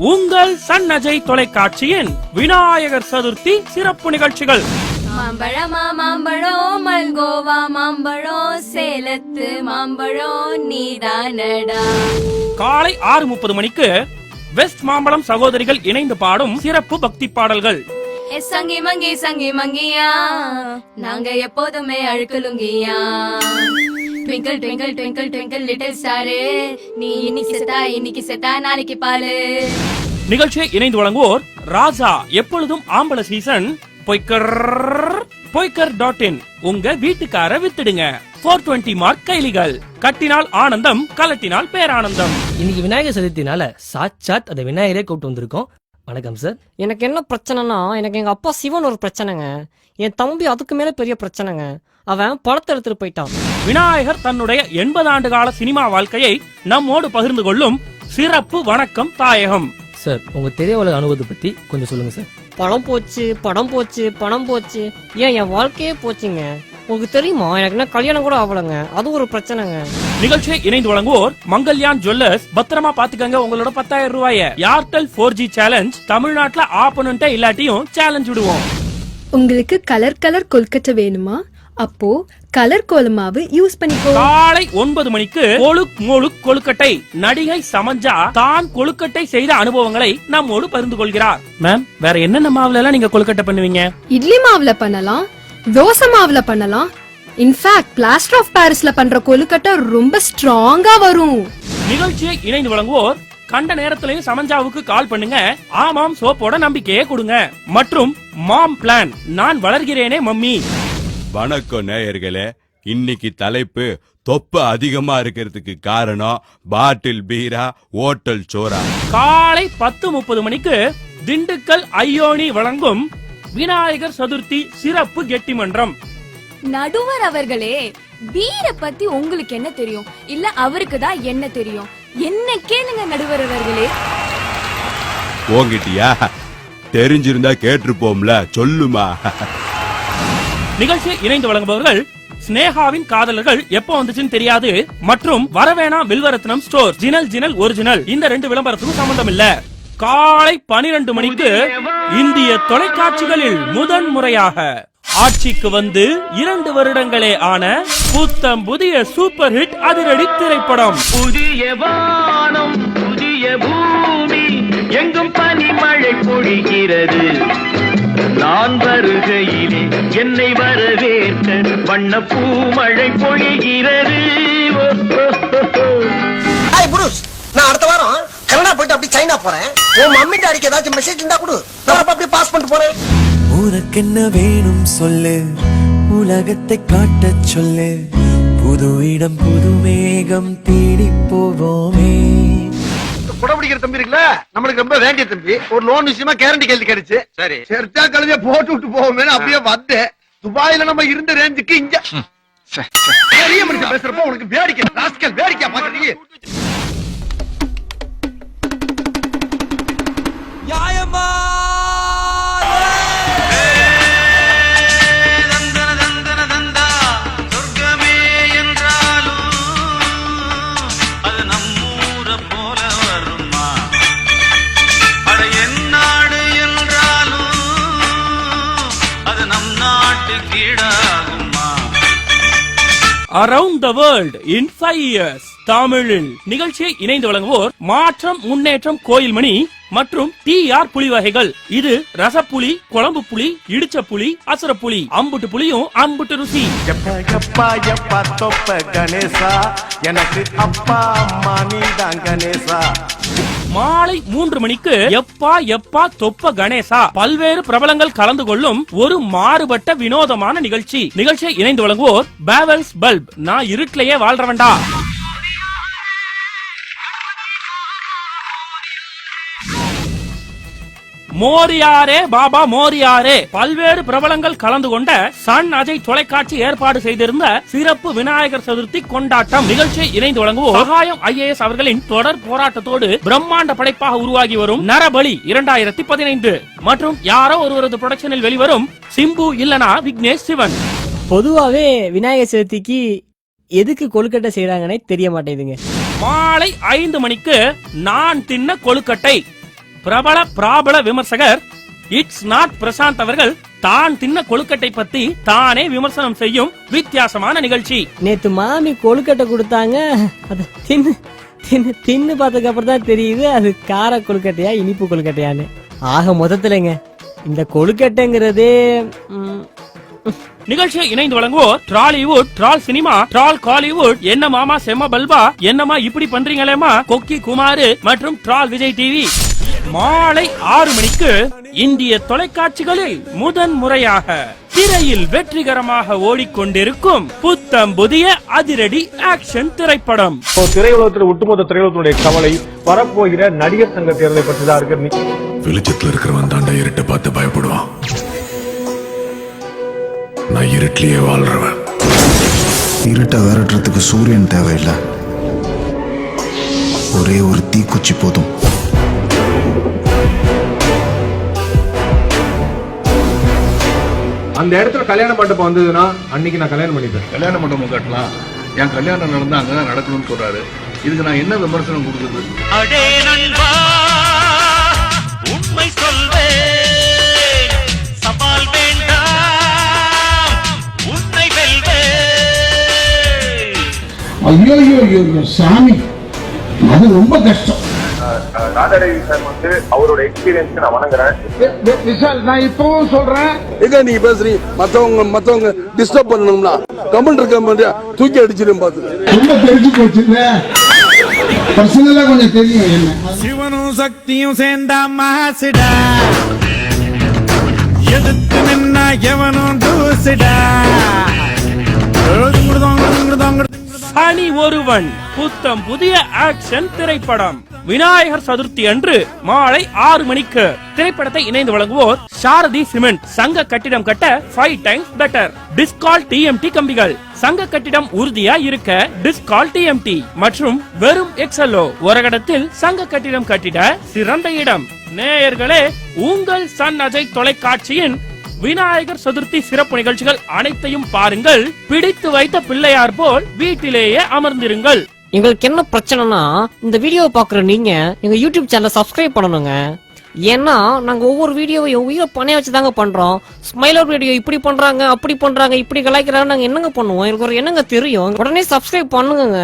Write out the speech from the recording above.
உங்கள் சன் அஜய் தொலைக்காட்சியின் விநாயகர் சதுர்த்தி சிறப்பு நிகழ்ச்சிகள். மாம்பழமா மாம்பழம் மல்கோவா மாம்பழம் சேலத்து மாம்பழம் நீதானடா. காலை 6:30 மணிக்கு வெஸ்ட் மாம்பழம் சகோதரிகள் இணைந்து பாடும் சிறப்பு பக்தி பாடல்கள். சங்கி மங்கி சங்கி மங்கியா நாங்க எப்போதுமே அழுக்கலுங்கியா. Twinkle twinkle twinkle twinkle little star நீ இன்னைக்கு செத்தா நாளைக்கு பாலு. நிகழ்ச்சியை இணைந்து வழங்குவோர் ராஜா எப்பொழுதும் ஆம்பள சீசன் poiker.in. உங்க வீட்டுக்கார வித்துடுங்க. 420 மார்க் கைலிகள். கட்டினால் ஆனந்தம், கலட்டினால் பேரானந்தம். இன்னைக்கு விநாயகர் சதுர்த்தினால சாட்சாத் அந்த விநாயகரே கூப்பிட்டு வந்திருக்கோம். வணக்கம் சார். எனக்கு என்ன பிரச்சனைனா, எனக்கு எங்க அப்பா சிவன் ஒரு பிரச்சனைங்க, என் தம்பி அதுக்கு மேல பெரிய பிரச்சனைங்க. அவன் படத்தை எடுத்துட்டு போயிட்டான். விநாயகர் தன்னுடைய 80 ஆண்டு கால சினிமா வாழ்க்கையை நம்மோடு பகிர்ந்து கொள்ளும் சிறப்பு வணக்கம் தாயகம். சார், உங்க திரையுலக அனுபவத்தை பத்தி கொஞ்சம் சொல்லுங்க சார். படம் போச்சு, படம் போச்சு, பணம் போச்சு, ஏன் என் வாழ்க்கையே போச்சுங்க. உங்களுக்கு தெரியுமா, எனக்கு என்ன கல்யாணம் கூட ஆகலங்க, அது ஒரு பிரச்சனைங்க. நிகழ்ச்சியை இணைந்து வழங்குவோர் மங்கல்யான் ஜுவல்லர்ஸ். பத்திரமா பாத்துக்கங்க உங்களோட 10,000 ரூபாய. Airtel 4G challenge. தமிழ்நாட்டுல ஆப்பனன்ட்டே இல்லாட்டியும் சேலஞ்ச் விடுவோம். உங்களுக்கு கலர் கொல்கட்டை வேணுமா? அப்போ கலர் கோலமாவு யூஸ் பண்ணிக்கோ. காலை 9 மணிக்கு கொழுக் கொழுக்கட்டை. நடிகை சமஞ்சா தான் கொழுக்கட்டை செய்த அனுபவங்களை நம்மோடு பகிர்ந்து கொள்கிறார். மேம், வேற என்னென்ன மாவுல எல்லாம் நீங்க கொழுக்கட்டை பண்ணுவீங்க? இட்லி மாவுல பண்ணலாம், தோசை மாவுல பண்ணலாம். இன்ஃபேக்ட் பிளாஸ்டர் ஆஃப் பாரிஸ்ல பண்ற கொழுக்கட்டை ரொம்ப ஸ்ட்ராங்கா வரும். நிகழ்ச்சியை இணைந்து வழங்குவோர் கண்ட நேரத்திலையும் சமஞ்சாவுக்கு கால் பண்ணுங்க. ஆமாம் சோப்போட நம்பிக்கையே கொடுங்க. மற்றும் மாம் பிளான், நான் வளர்கிறேனே மம்மி. வணக்கம் நேயர்களே. இன்னைக்கு தலைப்பு தொப்பை அதிகமா இருக்கிறதுக்கு காரணம் பாட்டில் பீரா, ஓட்டல் சோரா. காலை 10:30 மணிக்கு திண்டுக்கல் ஐயோனி வழங்கும் விநாயகர் சதுர்த்தி சிறப்பு கெட்டிமன்றம். நடுவர் அவர்களே, பீர பத்தி உங்களுக்கு என்ன தெரியும்? இல்ல அவருக்கு தான் என்ன தெரியும்? என்ன கேளுங்க நடுவர் அவர்களே. போங்கிட்டியா? தெரிஞ்சிருந்தா கேட்டிருப்போம்ல, சொல்லுமா. நிகழ்ச்சியை இணைந்து வழங்குபவர்கள் ஸ்னேகாவின் காதலர்கள் எப்போ வந்துச்சுன்னு தெரியாது மற்றும் வரவேணா வில்வரத்னம் ஸ்டோர். ஜினல் ஒரிஜினல். இந்த 2 விளம்பரத்துக்கும் சம்பந்தம் இல்ல. காலை 12 மணிக்கு இந்திய தொலைக்காட்சிகளில் முதன் முறையாக ஆட்சிக்கு வந்து 2 வருடங்களே ஆன புத்தம் புதிய சூப்பர் ஹிட் அதிரடி திரைப்படம். புதிய வானம் புதிய பூமி எங்கும் பனிமழை பொழிகிறது. நான் வருகையிலே என்னை வரவேற்க வண்ண பூமழை பொழிகிறது. நான் அடுத்த வாரம் கனடா போயிட்டு அப்படி சைனா போறேன். உன் மம்மி டாடிக்கு ஏதாச்சும் மெசேஜ் இருந்தா கொடு, நான் அப்படியே பாஸ் பண்ணிட்டு போறேன். உனக்கு என்ன வேணும் சொல்லு, உலகத்தை காட்ட சொல்லு, புது இடம் புது மேகம் தேடி போவோமே. குடபிடிக்கிற தம்பி இருக்குல்ல, நம்மளுக்கு ரொம்ப வேண்டிய தம்பி. ஒரு லோன் விஷயமா கேரண்டி கேள்வி கிடைச்சு, சரி சரிச்சா கழுதிய போட்டு விட்டு போவோமே அப்படியே வந்தேன். துபாயில நம்ம இருந்த ரேஞ்சுக்கு இங்க பெரிய மனுஷன் பேசுறப்போ உனக்கு வேடிக்கை ராஸ்கல் வேடிக்கை பாக்குறீங்க. Around the world in 5 years தமிழில். நிகழ்ச்சியை இணைந்து வழங்குவோர் மாற்றம் முன்னேற்றம் கோயில் மணி மற்றும் TR புலி வகைகள். இது ரசப்புலி, குழம்பு புலி, இடிச்ச புலி, அசுர புலி. அம்புட்டு புலியும் அம்புட்டு ருசி. கணேசா எனக்கு அப்பா அம்மா நீதான் கணேசா. மாலை 3 மணிக்கு எப்பா தொப்ப கணேசா. பல்வேறு பிரபலங்கள் கலந்து கொள்ளும் ஒரு மாறுபட்ட வினோதமான நிகழ்ச்சி. நிகழ்ச்சியை இணைந்து வழங்குவோர் பேவல்ஸ் பல்ப். நான் இருட்டிலேயே வாழ்றவன்டா. மோரியாரே பாபா மோரியாரே. பல்வேறு பிரபலங்கள் கலந்து கொண்ட சன் அஜய் தொலைக்காட்சி ஏற்பாடு செய்திருந்த சிறப்பு விநாயகர் சதுர்த்தி கொண்டாட்டம். நிகழ்ச்சியை இணைந்து வழங்குவோர் சகாயம் IAS அவர்களின் தொடர் போராட்டத்தோடு பிரம்மாண்ட படைப்பாக உருவாகி வரும் நரபலி 2015 மற்றும் யாரோ ஒருவரது புரொடக்ஷனில் வெளிவரும் சிம்பு இல்லனா விக்னேஷ் சிவன். பொதுவாவே விநாயகர் சதுர்த்திக்கு எதுக்கு கொழுக்கட்டை செய்யறாங்கன்னே தெரிய மாட்டேங்குதுங்க. மாலை 5 மணிக்கு நான் தின்ன கொழுக்கட்டை. பிரபல விமர்சகர் இட்ஸ் நாட் பிரசாந்த் அவர்கள் தான் தின்ன கொழுக்கட்டை பத்தி தானே விமர்சனம் செய்யும் வித்தியாசமான நிகழ்ச்சி. நேத்து மாமி கொழுக்கட்டை கொடுத்தாங்க, அது தின்னு தின்னு தின்னு பார்த்ததுக்கு அப்புறம் தான் தெரியுது அது கார கொழுக்கட்டையா இனிப்பு கொழுக்கட்டையான்னு. ஆக மொத்தத்துலங்க இந்த கொழுக்கட்டைங்கிறதே நிகழ்ச்சியை இணைந்து வழங்குவோர் ட்ராலிவுட், ட்ரால் சினிமா, ட்ரால் காலிவுட், என்ன மாமா செம்ம பல்பா, என்னமா இப்படி பண்றீங்களேமா, கொக்கி குமாரு மற்றும் ட்ரால் விஜய் டிவி. மாலை 6 மணிக்கு இந்திய தொலைக்காட்சிகளில் முதன் முறையாக திரையில் வெற்றிகரமாக ஓடிக்கொண்டிருக்கும் புத்தம் புதிய அதிரடி ஆக்ஷன் திரைப்படம். திரையுலகத்தில் ஒட்டுமொத்த திரையுலகத்தினுடைய கவலை வரப்போகிற நடிகர் சங்க தேர்தலை பற்றி தான் இருக்கு. வெளிச்சத்துல இருக்கிறவன் தாண்டா இருட்டை பார்த்து பயப்படுவான். நான் இருட்டிலேயே வாழ்றவன். இருட்டை விரட்டுறதுக்கு சூரியன் தேவையில்லை, ஒரே ஒரு தீக்குச்சி போதும். அந்த இடத்துல கல்யாண மண்டபம் வந்ததுன்னா அன்னைக்கு நான் கல்யாணம் பண்ணிப்பேன். கல்யாண மண்டபம் கட்டலாம், என் கல்யாணம் நடந்தா அங்கதான் நடக்கணும்னு சொல்றாரு. இதுக்கு நான் என்ன விமர்சனம் கொடுக்குறது? அடே நண்பா உண்மை சொல்வே சவால் வேண்டாம் உன்னை வெல்வே. ஐயோ சாமி, அது ரொம்ப கஷ்டம். நாதடேவி சார் வந்து அவரோட எக்ஸ்பீரியன்ஸ் நான் வணங்குறேன். விஷால், நான் இப்பவும் சொல்றேன், எங்க நீங்க பேசுறீங்க? மத்தவங்க டிஸ்டர்ப் பண்ணணும்னா கமெண்ட் இருக்க தூக்கி அடிச்சிடும் பாத்து. ரொம்ப தெரிஞ்சு போச்சு இல்ல, பர்சனலா கொஞ்சம் தெரியும் என்ன. சிவனும் சக்தியும் சேர்ந்தா மாசிடா, எதிர்த்து நின்னா எவனும் தூசிடா. சனி ஒருவன் புத்தம் புதிய ஆக்ஷன் திரைப்படம் விநாயகர் சதுர்த்தி அன்று மாலை 6 மணிக்கு. திரைப்படத்தை இணைந்து வழங்குவோர் சாரதி சிமெண்ட், சங்க கட்டிடம் கட்ட 5 டைம்ஸ் பெட்டர். டிஸ்கால் டிஎம்டி கம்பிகள், சங்க கட்டிடம் உறுதியா இருக்க டிஸ்கால் டிஎம்டி மற்றும் வெறும் எக்ஸலோ ஒரகடத்தில் சங்க கட்டிடம் கட்டிட சிறந்த இடம். நேயர்களே, உங்கள் சன் அஜய் தொலைக்காட்சியின் விநாயகர் சதுர்த்தி சிறப்பு நிகழ்ச்சிகள் அனைத்தையும் பாருங்கள். பிடித்து வைத்த பிள்ளையார் போல் வீட்டிலேயே அமர்ந்திருங்கள். எங்களுக்கு என்ன பிரச்சனைனா, இந்த வீடியோவை பாக்குற நீங்க எங்க யூடியூப் சேனலை சப்ஸ்கிரைப் பண்ணணுங்க. ஏன்னா நாங்க ஒவ்வொரு வீடியோவை உயிரை பணைய வச்சுதாங்க பண்றோம். ஸ்மைலர் வீடியோ இப்படி பண்றாங்க, அப்படி பண்றாங்க, இப்படி கலாய்க்கிறாங்க, நாங்க என்னங்க பண்ணுவோம்? எனக்கு ஒரு என்னங்க தெரியும். உடனே சப்ஸ்கிரைப் பண்ணுங்க.